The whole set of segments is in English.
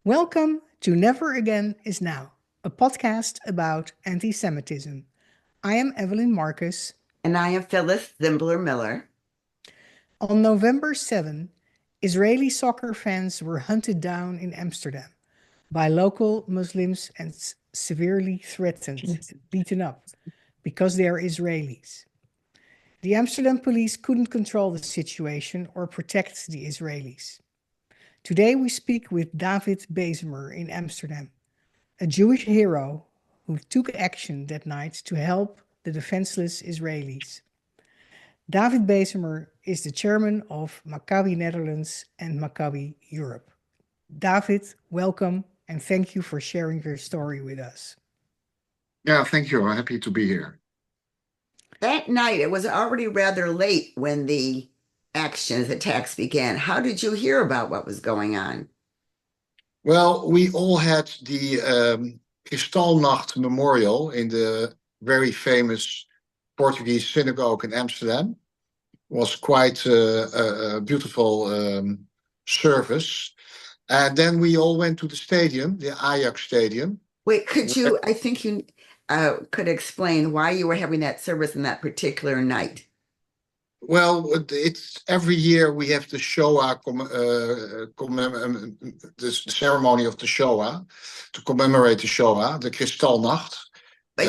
Welcome to Never Again Is Now, a podcast about anti Semitism. I am Evelyn Marcus. And I am Phyllis Zimbler Miller. On November 7, Israeli soccer fans were hunted down in Amsterdam by local Muslims and severely threatened and beaten up because they are Israelis. The Amsterdam police couldn't control the situation or protect the Israelis. Today we speak with David Beesemer in Amsterdam, a Jewish hero who took action that night to help the defenseless Israelis. David Beesemer is the chairman of Maccabi Netherlands and Maccabi Europe. David, welcome and thank you for sharing your story with us. Yeah, thank you. I'm happy to be here. That night, it was already rather late when the attacks began. How did you hear about what was going on? Well, we all had the Kristallnacht memorial in the very famous Portuguese synagogue in Amsterdam. It was quite a beautiful service. And then we all went to the stadium, the Ajax stadium. Wait, I think you could explain why you were having that service in that particular night. Well, it's every year we have the Shoah, the ceremony of the Shoah, to commemorate the Shoah, the Kristallnacht. But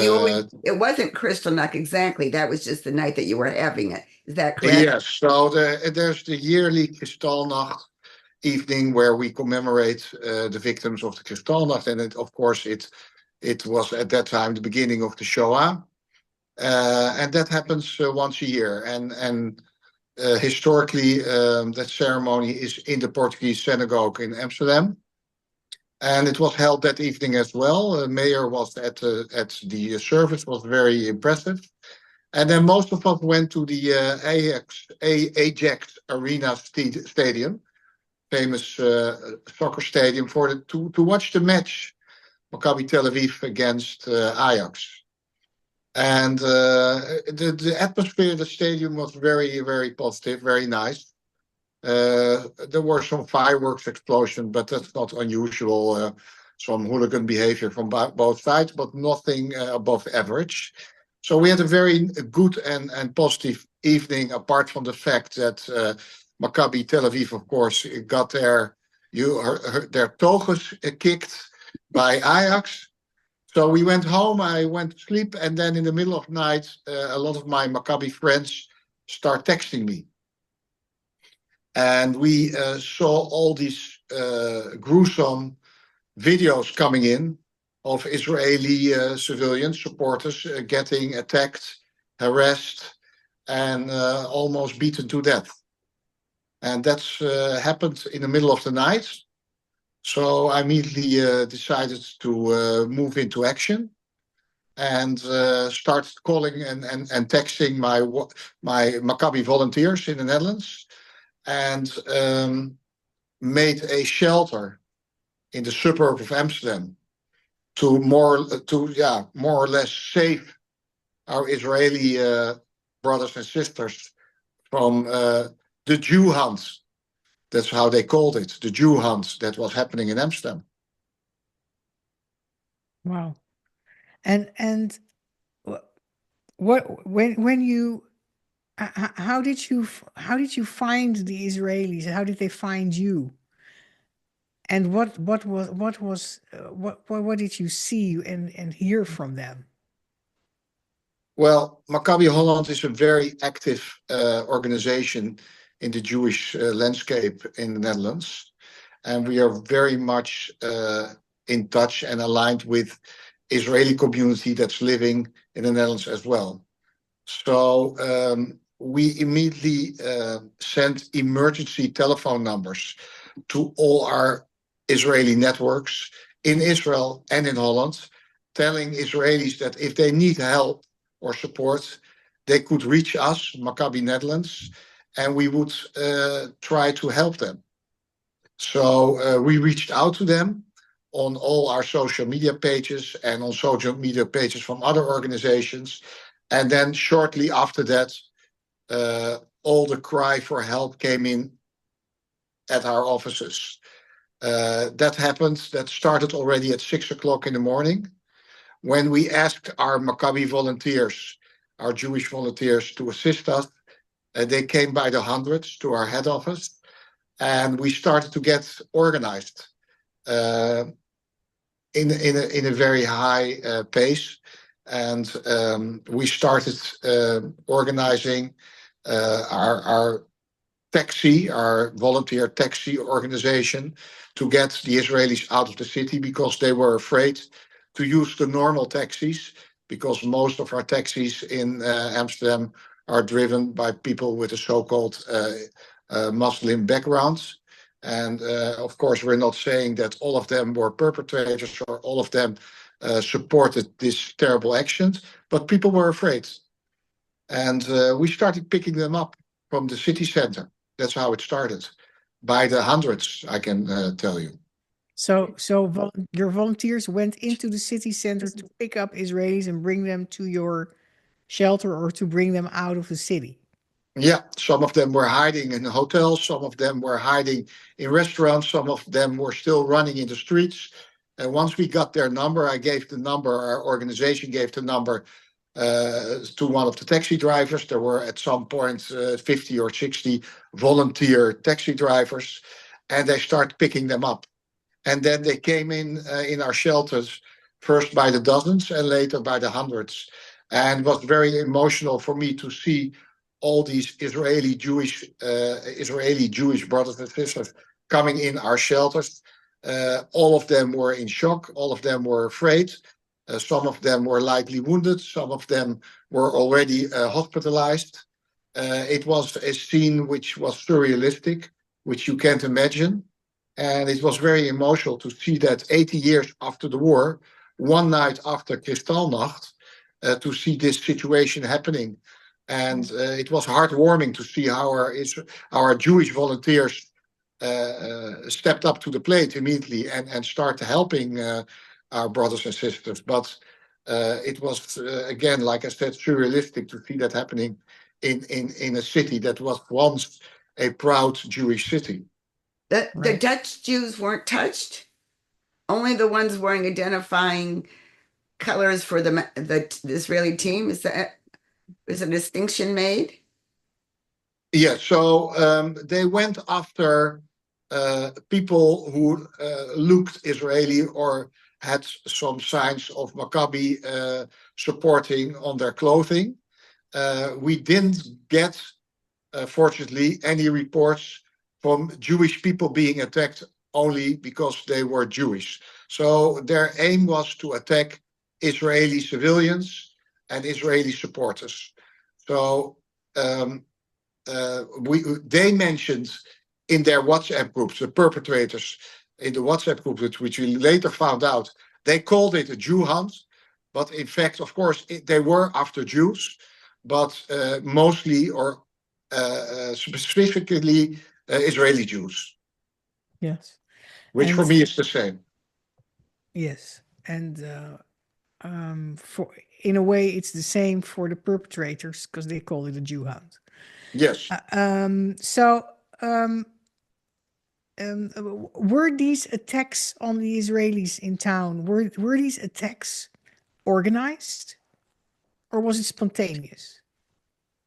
it wasn't Kristallnacht exactly. That was just the night that you were having it. Is that correct? Yes. So there's the yearly Kristallnacht evening where we commemorate the victims of the Kristallnacht, and of course it was at that time the beginning of the Shoah. And that happens once a year. And historically, that ceremony is in the Portuguese synagogue in Amsterdam. And it was held that evening as well. The mayor was at the service, was very impressive. And then most of us went to the Ajax Arena Stadium, famous soccer stadium, to watch the match, Maccabi Tel Aviv against Ajax. And the atmosphere of the stadium was very, very positive, very nice. There were some fireworks explosion, but that's not unusual. Some hooligan behavior from both sides, but nothing above average. So we had a very good and positive evening, apart from the fact that Maccabi Tel Aviv, of course, got their toges kicked by Ajax. So we went home, I went to sleep, and then in the middle of the night, a lot of my Maccabi friends start texting me. And we saw all these gruesome videos coming in of Israeli civilian supporters getting attacked, harassed, and almost beaten to death. And that's happened in the middle of the night. So I immediately decided to move into action and started calling and texting my Maccabi volunteers in the Netherlands, and made a shelter in the suburb of Amsterdam to more or less save our Israeli brothers and sisters from the Jew hunt. That's how they called it, the Jew hunt that was happening in Amsterdam. Wow. And what when you how did you find the Israelis? How did they find you? And what did you see and hear from them? Well, Maccabi Holland is a very active organization in the Jewish landscape in the Netherlands. And we are very much in touch and aligned with Israeli community that's living in the Netherlands as well. So we immediately sent emergency telephone numbers to all our Israeli networks in Israel and in Holland, telling Israelis that if they need help or support, they could reach us, Maccabi Netherlands, and we would try to help them. So we reached out to them on all our social media pages and on social media pages from other organizations. And then shortly after that, all the cry for help came in at our offices. That happened. That started already at 6 o'clock in the morning, when we asked our Maccabi volunteers, our Jewish volunteers, to assist us. They came by the hundreds to our head office, and we started to get organized in a very high pace. And we started organizing our taxi, our volunteer taxi organization, to get the Israelis out of the city, because they were afraid to use the normal taxis, because most of our taxis in Amsterdam are driven by people with a so-called Muslim background. And of course, we're not saying that all of them were perpetrators or all of them supported this terrible actions, but people were afraid. And we started picking them up from the city center. That's how it started. By the hundreds, I can tell you. So your volunteers went into the city center to pick up Israelis and bring them to your shelter, or to bring them out of the city. Yeah, some of them were hiding in hotels, some of them were hiding in restaurants, some of them were still running in the streets. And once we got their number, I gave the number, our organization gave the number to one of the taxi drivers. There were at some point 50 or 60 volunteer taxi drivers, and they started picking them up. And then they came in our shelters, first by the dozens and later by the hundreds. And it was very emotional for me to see all these Israeli Jewish brothers and sisters coming in our shelters. All of them were in shock. All of them were afraid. Some of them were lightly wounded. Some of them were already hospitalized. It was a scene which was surrealistic, which you can't imagine. And it was very emotional to see that 80 years after the war, one night after Kristallnacht, to see this situation happening. And it was heartwarming to see how our Jewish volunteers stepped up to the plate immediately and started helping our brothers and sisters. But it was, again, like I said, surrealistic to see that happening in a city that was once a proud Jewish city. The Dutch Jews weren't touched. Only the ones wearing identifying colors for the Israeli team. Is a distinction made? Yeah, so they went after people who looked Israeli or had some signs of Maccabi supporting on their clothing. We didn't get, fortunately, any reports from Jewish people being attacked only because they were Jewish. So their aim was to attack Israeli civilians and Israeli supporters. So they mentioned in their WhatsApp groups, the perpetrators in the WhatsApp groups, which we later found out, they called it a Jew hunt. But in fact, of course, they were after Jews, but mostly or specifically Israeli Jews. Yes. Which for me is the same. Yes. And for in a way, it's the same for the perpetrators, because they call it a Jew hunt. Yes. Were these attacks on the Israelis in town, were these attacks organized, or was it spontaneous?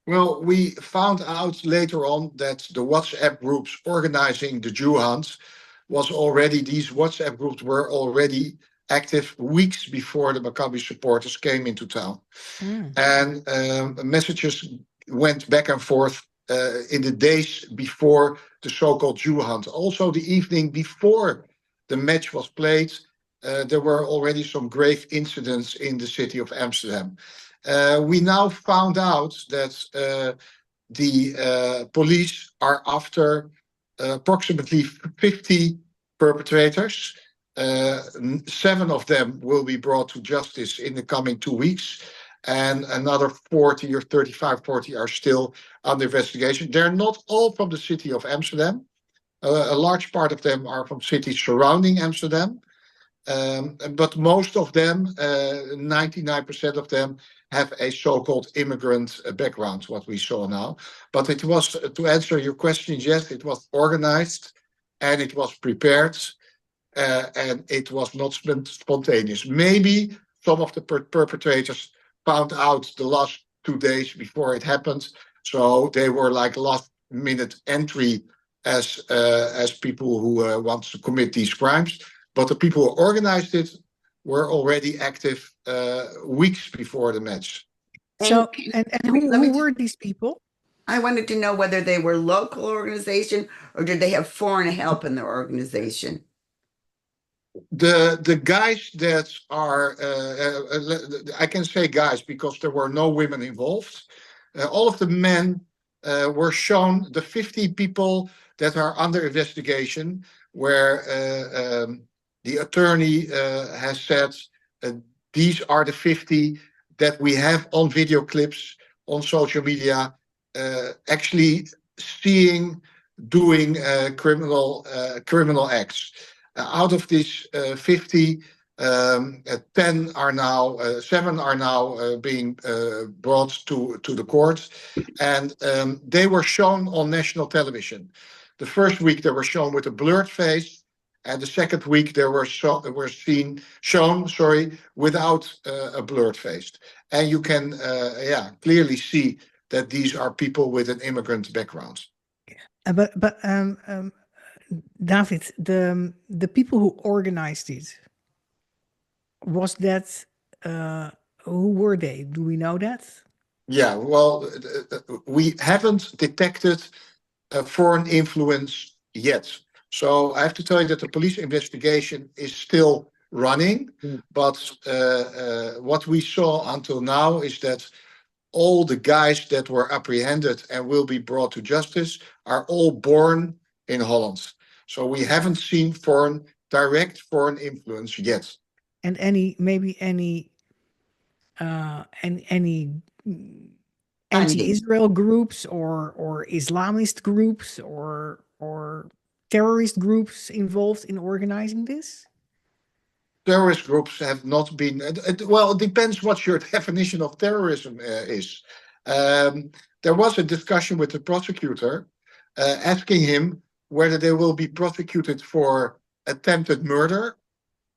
Well, we found out later on that the WhatsApp groups organizing the Jew hunt these WhatsApp groups were already active weeks before the Maccabi supporters came into town. And messages went back and forth in the days before the so-called Jew hunt. Also, the evening before the match was played, there were already some grave incidents in the city of Amsterdam. We now found out that the police are after approximately 50 perpetrators. 7 of them will be brought to justice in the coming 2 weeks, and another 40 or 35, 40 are still under investigation. They're not all from the city of Amsterdam. A large part of them are from cities surrounding Amsterdam. But most of them, 99% of them, have a so-called immigrant background, what we saw now. But it was, to answer your question, yes, it was organized and it was prepared. and it was not spontaneous. Maybe some of the perpetrators found out the last 2 days before it happened, so they were like last-minute entry as people who want to commit these crimes. But the people who organized it were already active weeks before the match. So, and who were these people? I wanted to know whether they were local organization or did they have foreign help in their organization? The guys that are, I can say guys because there were no women involved. All of the men were shown, the 50 people that are under investigation, where the attorney has said these are the 50 that we have on video clips on social media, actually doing criminal acts. Out of these 50, 7 are now being brought to the court, and they were shown on national television. The first week they were shown with a blurred face, and the second week they were shown without a blurred face. And you can clearly see that these are people with an immigrant background. But David, the people who organized it, was that who were they? Do we know that? Yeah, well, we haven't detected foreign influence yet. So I have to tell you that the police investigation is still running. But what we saw until now is that all the guys that were apprehended and will be brought to justice are all born in Holland. So we haven't seen direct foreign influence yet. And any anti-Israel groups or Islamist groups or terrorist groups involved in organizing this? Terrorist groups have not been. Well, it depends what your definition of terrorism is. There was a discussion with the prosecutor asking him whether they will be prosecuted for attempted murder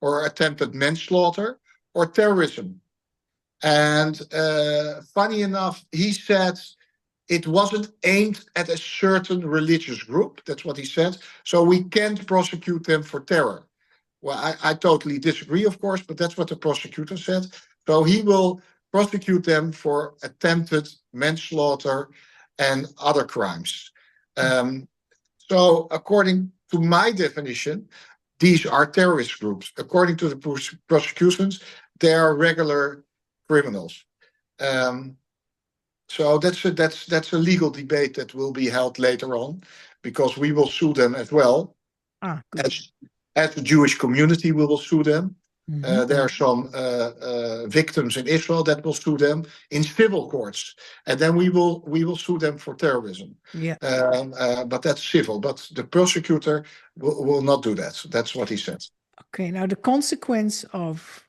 or attempted manslaughter or terrorism. And funny enough, he said it wasn't aimed at a certain religious group. That's what he said. So we can't prosecute them for terror. Well, I totally disagree, of course, but that's what the prosecutor said. So he will prosecute them for attempted manslaughter and other crimes. So according to my definition, these are terrorist groups. According to the prosecutions, they are regular criminals. So that's a legal debate that will be held later on, because we will sue them as well. As the Jewish community, we will sue them. There are some victims in Israel that will sue them in civil courts, and then we will sue them for terrorism. Yeah. But that's civil. But the prosecutor will not do that. That's what he said. Okay. Now the consequence of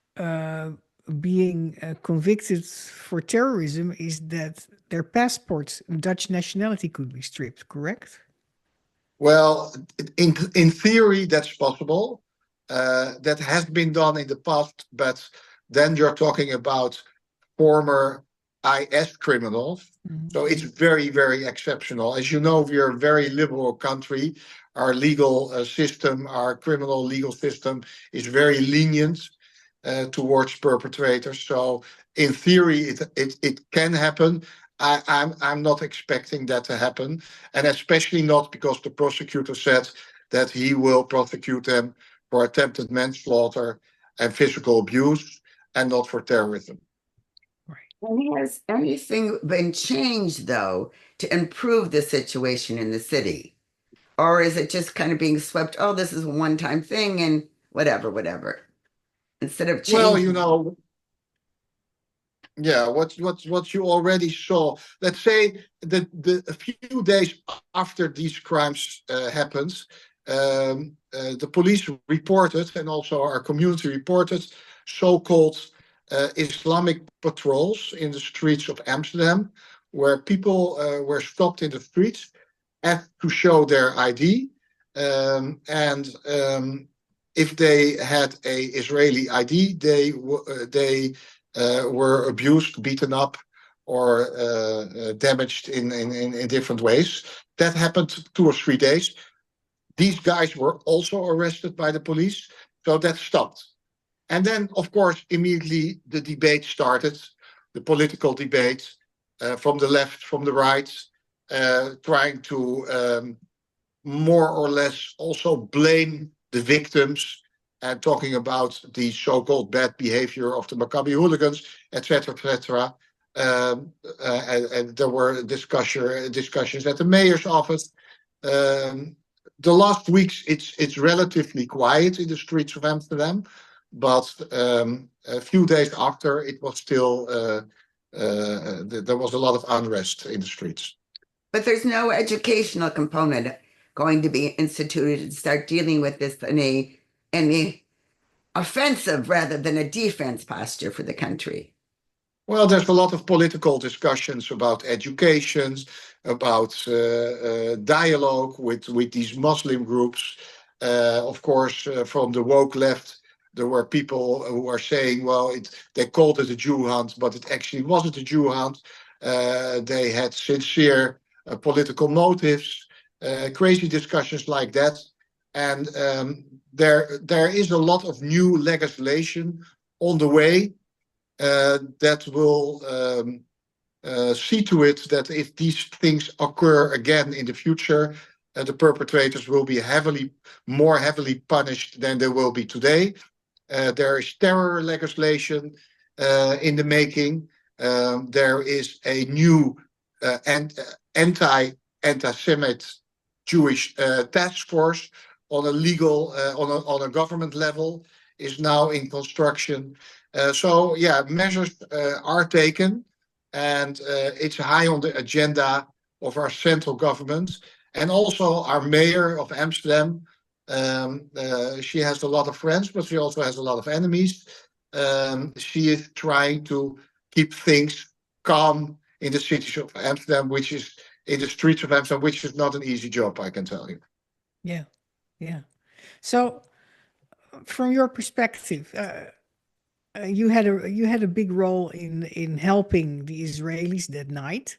being convicted for terrorism is that their passports, Dutch nationality, could be stripped. Correct? Well, in theory, that's possible. That has been done in the past, but then you're talking about former IS criminals. So it's very, very exceptional. As you know, we are a very liberal country. Our legal system, our criminal legal system is very lenient towards perpetrators. So in theory, it can happen. I'm not expecting that to happen, and especially not because the prosecutor said that he will prosecute them for attempted manslaughter and physical abuse, and not for terrorism. Right. Has anything been changed, though, to improve the situation in the city? Or is it just kind of being swept, oh, this is a one-time thing and whatever, instead of changing? Well, yeah, what you already saw. Let's say a few days after these crimes happened, the police reported, and also our community reported, so-called Islamic patrols in the streets of Amsterdam, where people were stopped in the streets, asked to show their ID, and if they had a Israeli ID, they were abused, beaten up, or damaged in different ways. That happened 2 or 3 days. These guys were also arrested by the police, so that stopped. And then, of course, immediately the debate started, the political debate from the left, from the right, trying to more or less also blame the victims and talking about the so-called bad behavior of the Maccabi hooligans, etc., etc. And there were discussions at the mayor's office. The last weeks, it's relatively quiet in the streets of Amsterdam, but a few days after, it was still there was a lot of unrest in the streets. But there's no educational component going to be instituted to start dealing with this in a offensive rather than a defense posture for the country. Well, there's a lot of political discussions about education, about dialogue with these Muslim groups. Of course, from the woke left, there were people who are saying, well, they called it a Jew hunt, but it actually wasn't a Jew hunt. They had sincere political motives, crazy discussions like that. And there is a lot of new legislation on the way that will see to it that if these things occur again in the future, the perpetrators will be more heavily punished than they will be today. There is terror legislation in the making. There is a new anti-Semite Jewish task force on a legal on a government level is now in construction. So yeah, measures are taken, and it's high on the agenda of our central government and also our mayor of Amsterdam. She has a lot of friends, but she also has a lot of enemies. She is trying to keep things calm in the cities of Amsterdam, which is in the streets of Amsterdam, which is not an easy job, I can tell you. Yeah, yeah. So, from your perspective, you had a big role in helping the Israelis that night.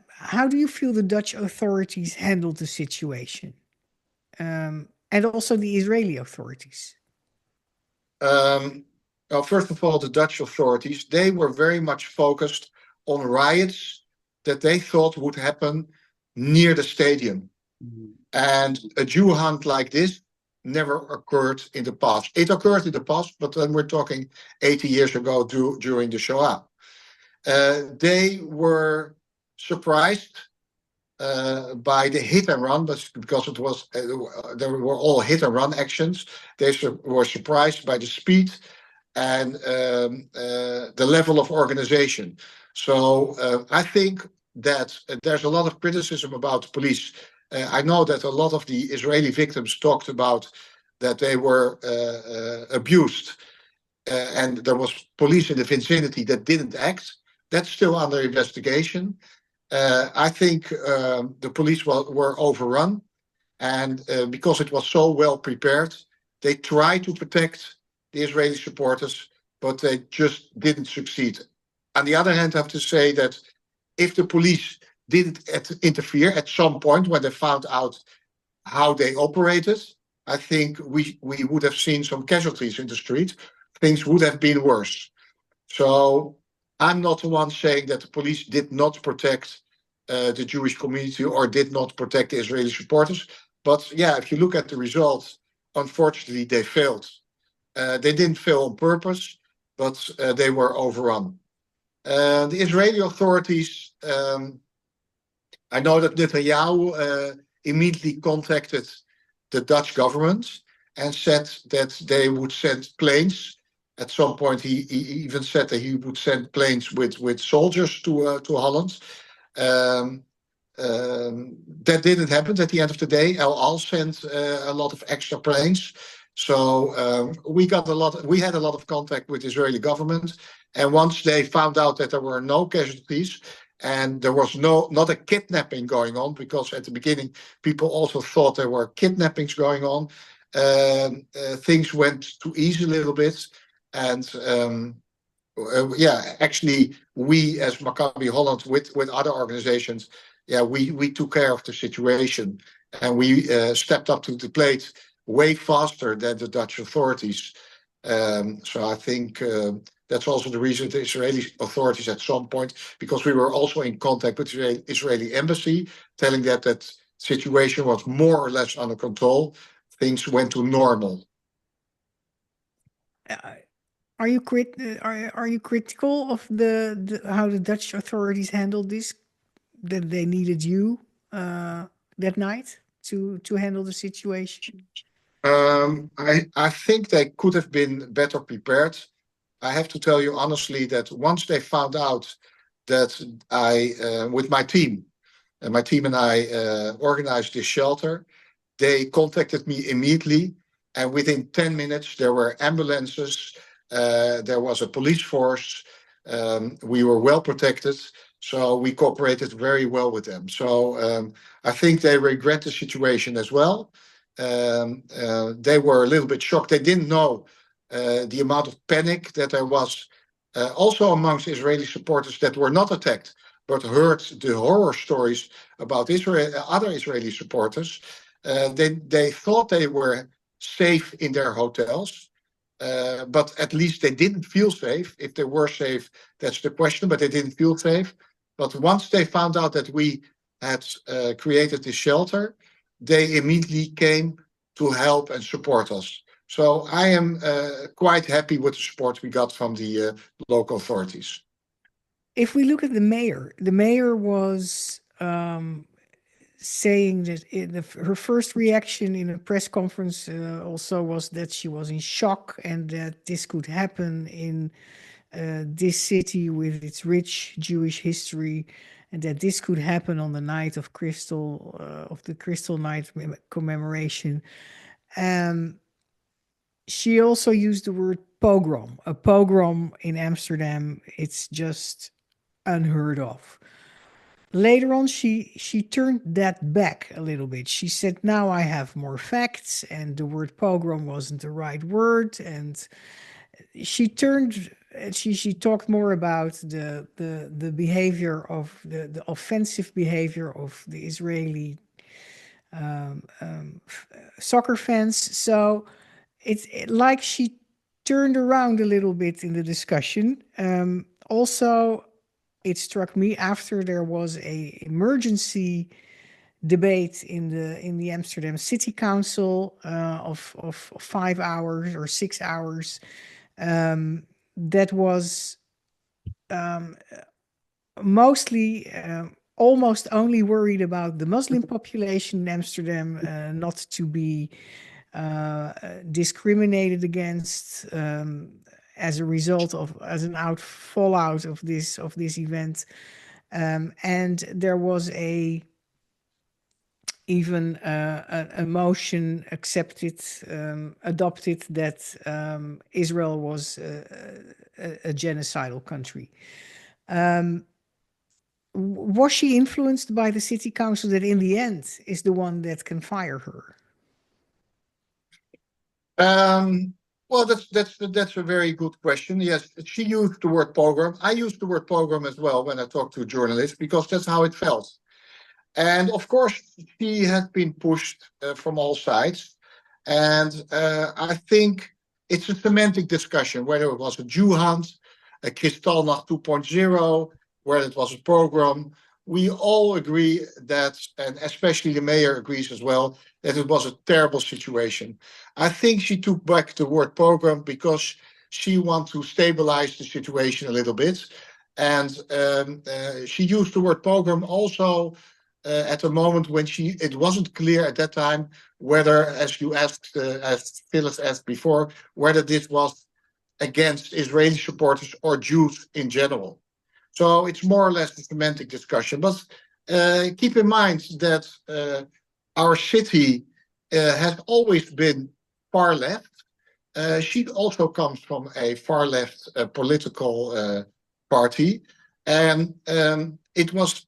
How do you feel the Dutch authorities handled the situation, and also the Israeli authorities? Well, first of all, the Dutch authorities, they were very much focused on riots that they thought would happen near the stadium. And a Jew hunt like this never occurred in the past. It occurred in the past, but then we're talking 80 years ago during the Shoah. They were surprised by the hit and run, but because it was there were all hit and run actions. They were surprised by the speed and the level of organization. So I think that there's a lot of criticism about the police. I know that a lot of the Israeli victims talked about that they were abused and there was police in the vicinity that didn't act. That's still under investigation. I think the police were overrun, and because it was so well prepared, they tried to protect the Israeli supporters, but they just didn't succeed. On the other hand, I have to say that if the police didn't interfere at some point when they found out how they operated, I think we would have seen some casualties in the street. Things would have been worse. So I'm not the one saying that the police did not protect the Jewish community or did not protect the Israeli supporters. But yeah, if you look at the results, unfortunately, they failed. They didn't fail on purpose, but they were overrun. The Israeli authorities, I know that Netanyahu immediately contacted the Dutch government and said that they would send planes. At some point, he even said that he would send planes with soldiers to Holland. That didn't happen at the end of the day. El Al sent a lot of extra planes. So we had a lot of contact with the Israeli government. And once they found out that there were no casualties and there was not a kidnapping going on, because at the beginning people also thought there were kidnappings going on. things went too easy a little bit. And actually, we as Maccabi Holland with other organizations, we took care of the situation, and we stepped up to the plate way faster than the Dutch authorities. So I think that's also the reason the Israeli authorities at some point, because we were also in contact with the Israeli embassy, telling that situation was more or less under control. Things went to normal. Are you critical of how the Dutch authorities handled this? That they needed you that night to handle the situation? I think they could have been better prepared. I have to tell you honestly that once they found out that with my team and I organized this shelter, they contacted me immediately, and within 10 minutes there were ambulances, there was a police force, we were well protected, so we cooperated very well with them. So I think they regret the situation as well. They were a little bit shocked. They didn't know the amount of panic that there was also amongst Israeli supporters that were not attacked, but heard the horror stories about other Israeli supporters. They thought they were safe in their hotels, but at least they didn't feel safe. If they were safe, that's the question, but they didn't feel safe. But once they found out that we had created this shelter, they immediately came to help and support us. So I am quite happy with the support we got from the local authorities. If we look at the mayor was saying that her first reaction in a press conference also was that she was in shock and that this could happen in this city with its rich Jewish history, and that this could happen on the night of the Crystal Night commemoration. She also used the word pogrom. A pogrom in Amsterdam, it's just unheard of. Later on, she turned that back a little bit. She said, now I have more facts, and the word pogrom wasn't the right word. And she talked more about the behavior of the offensive behavior of the Israeli soccer fans. So it's like she turned around a little bit in the discussion. Also, it struck me after there was a emergency debate in the Amsterdam City Council of 5 hours or 6 hours that was mostly almost only worried about the Muslim population in Amsterdam not to be discriminated against as a result of fallout of this event, and there was even a motion adopted that Israel was a genocidal country. Was she influenced by the city council that in the end is the one that can fire her? Well, that's a very good question. Yes, she used the word pogrom. I used the word pogrom as well when I talked to journalists, because that's how it felt. And of course, she had been pushed from all sides. And I think it's a semantic discussion, whether it was a Jew hunt, a Kristallnacht 2.0, whether it was a pogrom. We all agree that, and especially the mayor agrees as well, that it was a terrible situation. I think she took back the word pogrom because she wanted to stabilize the situation a little bit. And she used the word pogrom also at a moment when it wasn't clear at that time whether, as you asked, as Phyllis asked before, whether this was against Israeli supporters or Jews in general. So it's more or less a semantic discussion. But keep in mind that our city has always been far left. She also comes from a far left political party. And it was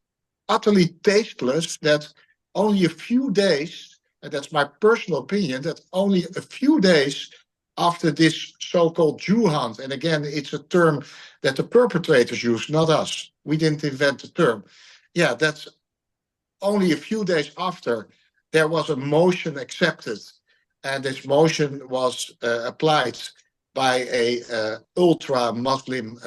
utterly tasteless that only a few days and that's my personal opinion, that only a few days after this so-called Jew hunt, and again, it's a term that the perpetrators use, not us. We didn't invent the term. Yeah, that's only a few days after there was a motion accepted, and this motion was applied by a ultra-Muslim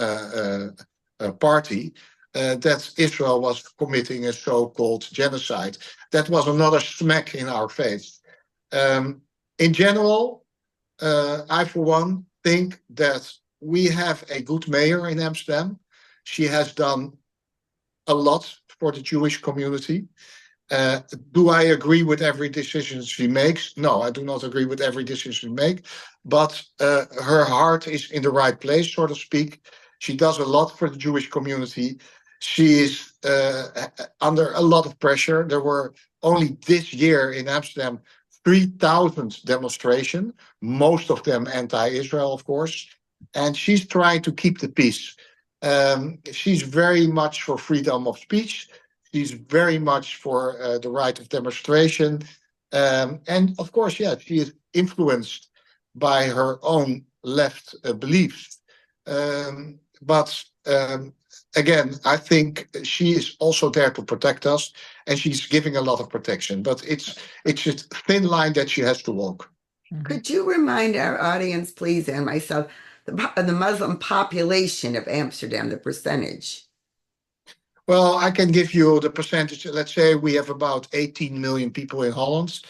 party, that Israel was committing a so-called genocide. That was another smack in our face. In general, I, for one, think that we have a good mayor in Amsterdam. She has done a lot for the Jewish community. Do I agree with every decision she makes? No, I do not agree with every decision she makes. But her heart is in the right place, so to speak. She does a lot for the Jewish community. She is under a lot of pressure. There were only this year in Amsterdam 3,000 demonstrations, most of them anti-Israel, of course. And she's trying to keep the peace. She's very much for freedom of speech. She's very much for the right of demonstration. And of course, yeah, she is influenced by her own left beliefs. But again, I think she is also there to protect us, and she's giving a lot of protection. But it's a thin line that she has to walk. Could you remind our audience, please, and myself, the Muslim population of Amsterdam, the percentage? Well, I can give you the percentage. Let's say we have about 18 million people in Holland.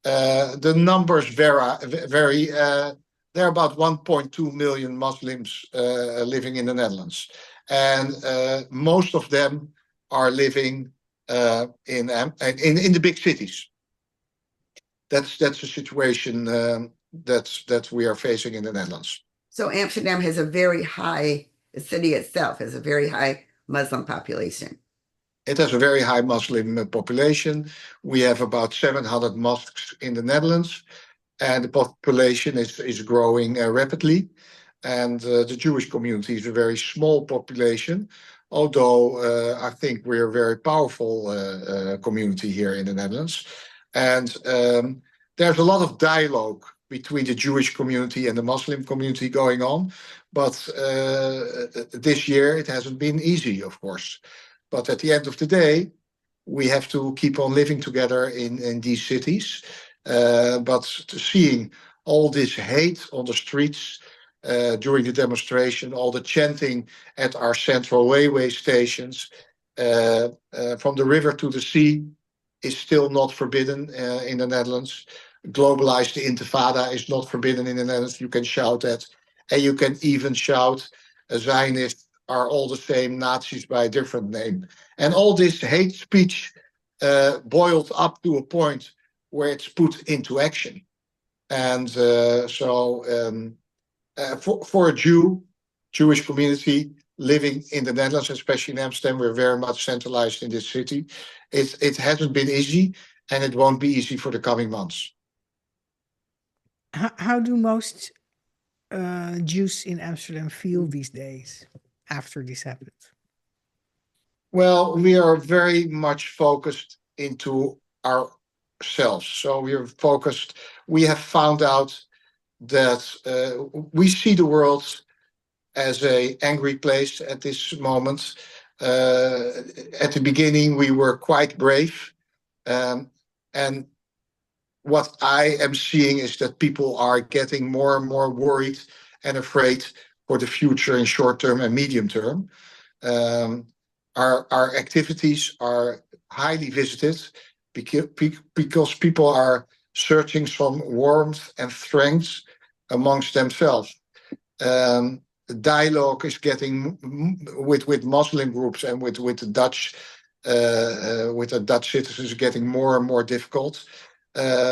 The numbers vary. There are about 1.2 million Muslims living in the Netherlands, and most of them are living in the big cities. That's a situation that we are facing in the Netherlands. So Amsterdam has a very high, the city itself has a very high Muslim population. It has a very high Muslim population. We have about 700 mosques in the Netherlands, and the population is growing rapidly. And the Jewish community is a very small population, although I think we're a very powerful community here in the Netherlands. And there's a lot of dialogue between the Jewish community and the Muslim community going on. But this year it hasn't been easy, of course. But at the end of the day, we have to keep on living together in these cities. But seeing all this hate on the streets during the demonstration, all the chanting at our central railway stations, from the river to the sea, is still not forbidden in the Netherlands. Globalized Intifada is not forbidden in the Netherlands. You can shout that. And you can even shout, Zionists are all the same, Nazis by a different name. And all this hate speech boiled up to a point where it's put into action. And for a Jewish community living in the Netherlands, especially in Amsterdam, we're very much centralized in this city. It hasn't been easy, and it won't be easy for the coming months. How do most Jews in Amsterdam feel these days after this happened? Well, we are very much focused into ourselves. So we are focused. We have found out that we see the world as an angry place at this moment. At the beginning, we were quite brave. And what I am seeing is that people are getting more and more worried and afraid for the future in short term and medium term. Our activities are highly visited because people are searching some warmth and strength amongst themselves. Dialogue is getting with Muslim groups and with the Dutch citizens getting more and more difficult.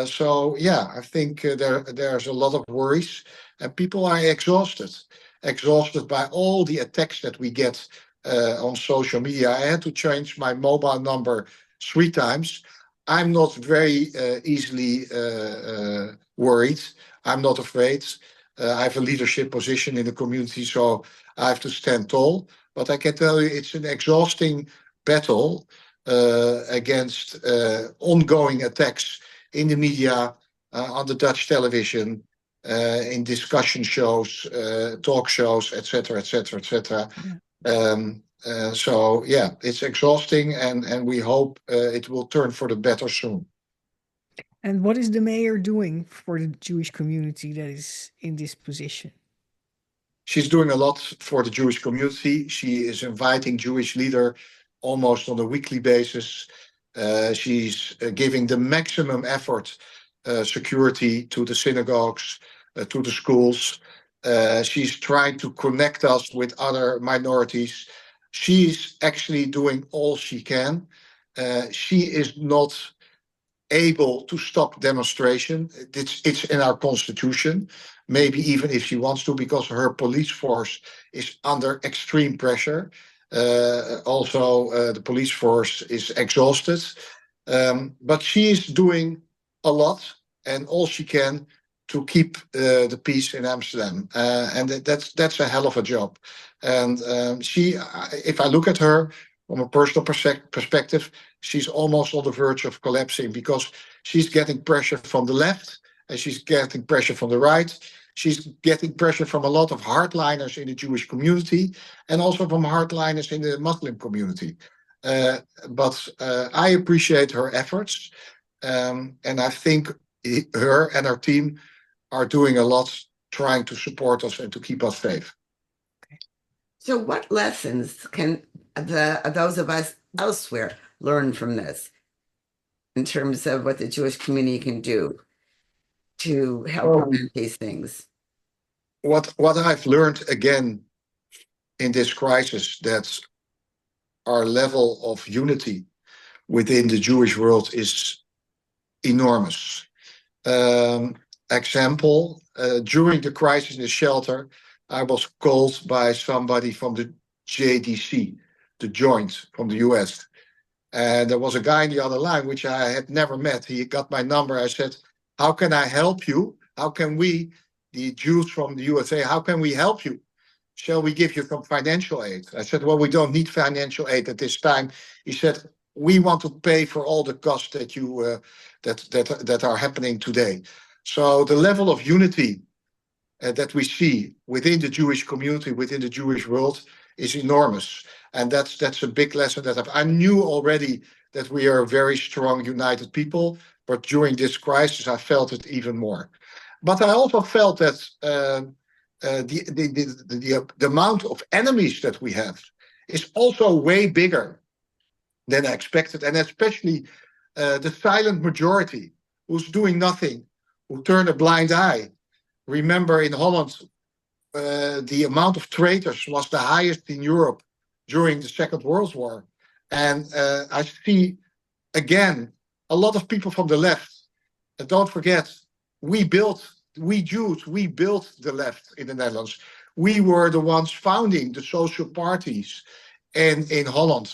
So yeah, I think there's a lot of worries, and people are exhausted by all the attacks that we get on social media. I had to change my mobile number 3 times. I'm not very easily worried. I'm not afraid. I have a leadership position in the community, so I have to stand tall. But I can tell you it's an exhausting battle against ongoing attacks in the media, on the Dutch television, in discussion shows, talk shows, etc., etc., etc. So yeah, it's exhausting, and we hope it will turn for the better soon. And what is the mayor doing for the Jewish community that is in this position? She's doing a lot for the Jewish community. She is inviting Jewish leaders almost on a weekly basis. She's giving the maximum effort, security to the synagogues, to the schools. She's trying to connect us with other minorities. She's actually doing all she can. She is not able to stop demonstration. It's in our constitution, maybe even if she wants to, because her police force is under extreme pressure. Also, the police force is exhausted. But she is doing a lot and all she can to keep the peace in Amsterdam. And that's a hell of a job. And if I look at her from a personal perspective, she's almost on the verge of collapsing because she's getting pressure from the left and she's getting pressure from the right. She's getting pressure from a lot of hardliners in the Jewish community and also from hardliners in the Muslim community. But I appreciate her efforts. And I think her and her team are doing a lot trying to support us and to keep us safe. So, what lessons can those of us elsewhere learn from this in terms of what the Jewish community can do to help prevent these things? What I've learned again in this crisis, that our level of unity within the Jewish world is enormous. Example, during the crisis in the shelter, I was called by somebody from the JDC, the Joint from the US. And there was a guy in the other line, which I had never met. He got my number. I said, how can I help you? How can we, the Jews from the USA, how can we help you? Shall we give you some financial aid? I said, well, we don't need financial aid at this time. He said, we want to pay for all the costs that you that are happening today. So the level of unity that we see within the Jewish community, within the Jewish world, is enormous. And that's a big lesson that I knew already, that we are a very strong, united people. But during this crisis, I felt it even more. But I also felt that the amount of enemies that we have is also way bigger than I expected. And especially the silent majority who's doing nothing, who turn a blind eye. Remember, in Holland, the amount of traitors was the highest in Europe during the Second World War. And I see, again, a lot of people from the left. And don't forget, we Jews, we built the left in the Netherlands. We were the ones founding the social parties in Holland.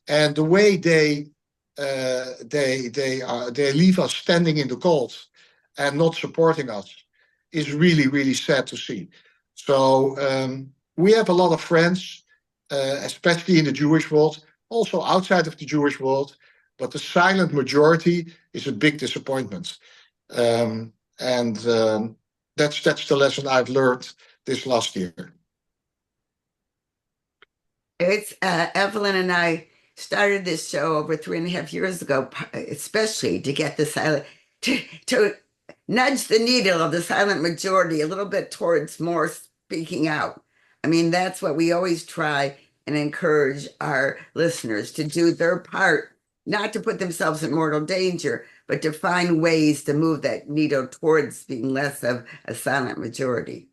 And the way they leave us standing in the cold and not supporting us is really, really sad to see. So we have a lot of friends, especially in the Jewish world, also outside of the Jewish world, but the silent majority is a big disappointment. And that's the lesson I've learned this last year. It's Evelyn and I started this show over 3.5 years ago, especially to get the silent, to nudge the needle of the silent majority a little bit towards more speaking out. I mean, that's what we always try and encourage our listeners to do their part, not to put themselves in mortal danger, but to find ways to move that needle towards being less of a silent majority.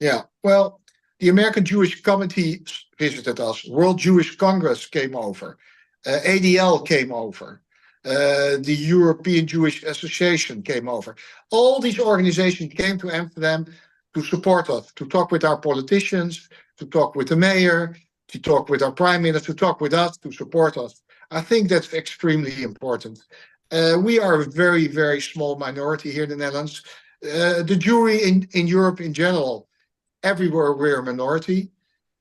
Yeah, well, the American Jewish Committee visited us. World Jewish Congress came over. ADL came over. The European Jewish Association came over. All these organizations came to Amsterdam to support us, to talk with our politicians, to talk with the mayor, to talk with our prime minister, to talk with us, to support us. I think that's extremely important. We are a very, very small minority here in the Netherlands. The Jewry in Europe in general, everywhere we're a minority.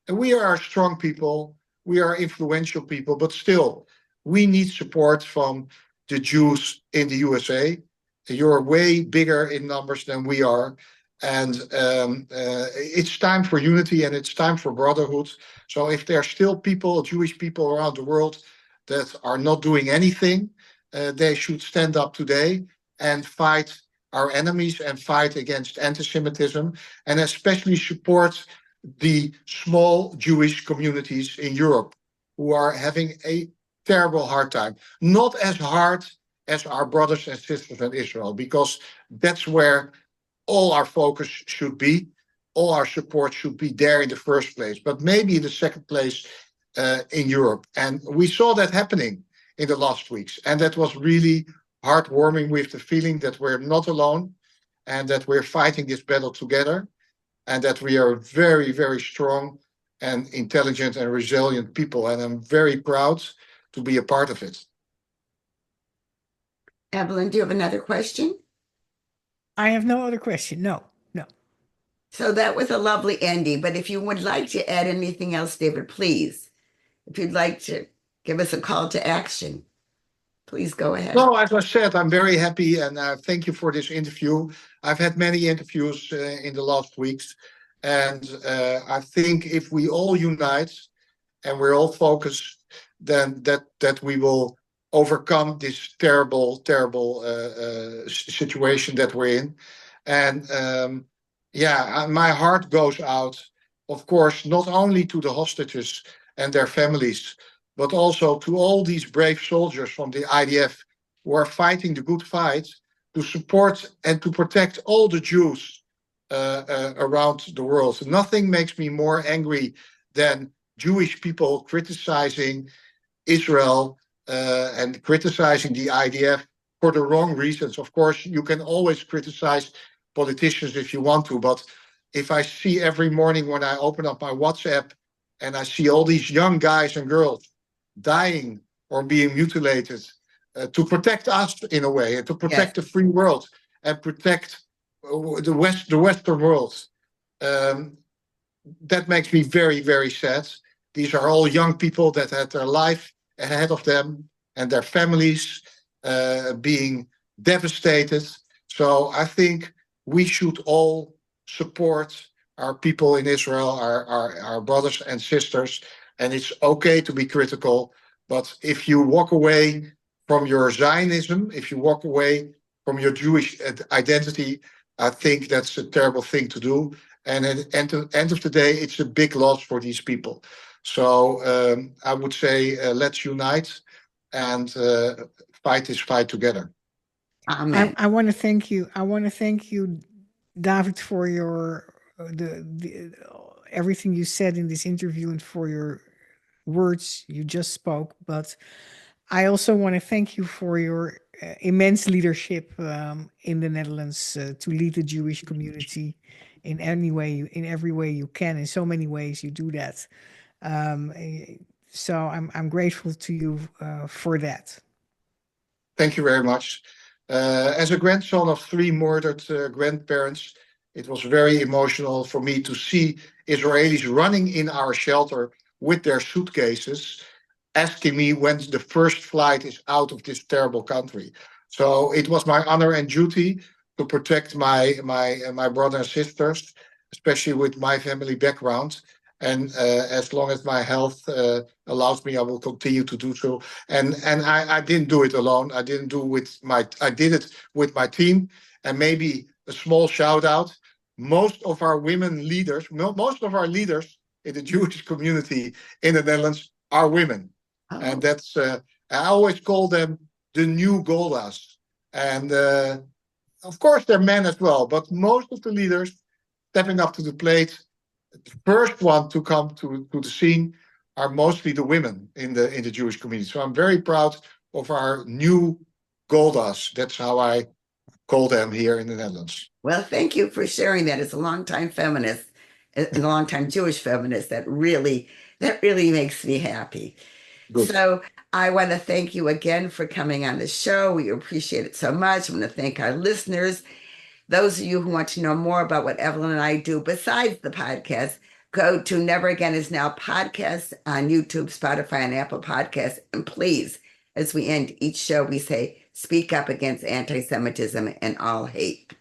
And we are strong people. We are influential people, but still, we need support from the Jews in the USA. You're way bigger in numbers than we are. And it's time for unity and it's time for brotherhood. So if there are still people, Jewish people around the world that are not doing anything, they should stand up today and fight our enemies and fight against anti-Semitism, and especially support the small Jewish communities in Europe who are having a terrible hard time. Not as hard as our brothers and sisters in Israel, because that's where all our focus should be. All our support should be there in the first place, but maybe in the second place in Europe. And we saw that happening in the last weeks. And that was really heartwarming, with the feeling that we're not alone and that we're fighting this battle together, and that we are very, very strong and intelligent and resilient people. And I'm very proud to be a part of it. Evelyn, do you have another question? I have no other question. No. So that was a lovely ending, but if you would like to add anything else, David, please. If you'd like to give us a call to action, please go ahead. No, as I said, I'm very happy, and thank you for this interview. I've had many interviews in the last weeks, and I think if we all unite and we're all focused, then that we will overcome this terrible, terrible situation that we're in. And my heart goes out, of course, not only to the hostages and their families, but also to all these brave soldiers from the IDF who are fighting the good fight to support and to protect all the Jews around the world. Nothing makes me more angry than Jewish people criticizing Israel and criticizing the IDF for the wrong reasons. Of course, you can always criticize politicians if you want to, but if I see every morning when I open up my WhatsApp and I see all these young guys and girls dying or being mutilated to protect us in a way, and to protect the free world and protect the Western world, that makes me very, very sad. These are all young people that had their life ahead of them and their families being devastated. So I think we should all support our people in Israel, our brothers and sisters, and it's okay to be critical. But if you walk away from your Zionism, if you walk away from your Jewish identity, I think that's a terrible thing to do. And at the end of the day, it's a big loss for these people. So I would say let's unite and fight this fight together. Amen. I want to thank you. I want to thank you, David, for your everything you said in this interview and for your words you just spoke. But I also want to thank you for your immense leadership in the Netherlands to lead the Jewish community in any way, in every way you can. In so many ways, you do that. So I'm grateful to you for that. Thank you very much. As a grandson of 3 murdered grandparents, it was very emotional for me to see Israelis running in our shelter with their suitcases, asking me when the first flight is out of this terrible country. So it was my honor and duty to protect my brother and sisters, especially with my family background. And as long as my health allows me, I will continue to do so. And I didn't do it alone. I did it with my team. And maybe a small shout out. Most of our women leaders, most of our leaders in the Jewish community in the Netherlands are women. Oh. And that's I always call them the new Goldas. And of course, they're men as well. But most of the leaders stepping up to the plate, the first one to come to the scene, are mostly the women in the Jewish community. So I'm very proud of our new Goldas. That's how I call them here in the Netherlands. Well, thank you for sharing that. As a longtime feminist, a longtime Jewish feminist, that really makes me happy. Good. So I want to thank you again for coming on the show. We appreciate it so much. I want to thank our listeners. Those of you who want to know more about what Evelyn and I do besides the podcast, go to Never Again Is Now podcast on YouTube, Spotify, and Apple Podcasts. And please, as we end each show, we say speak up against anti-Semitism and all hate.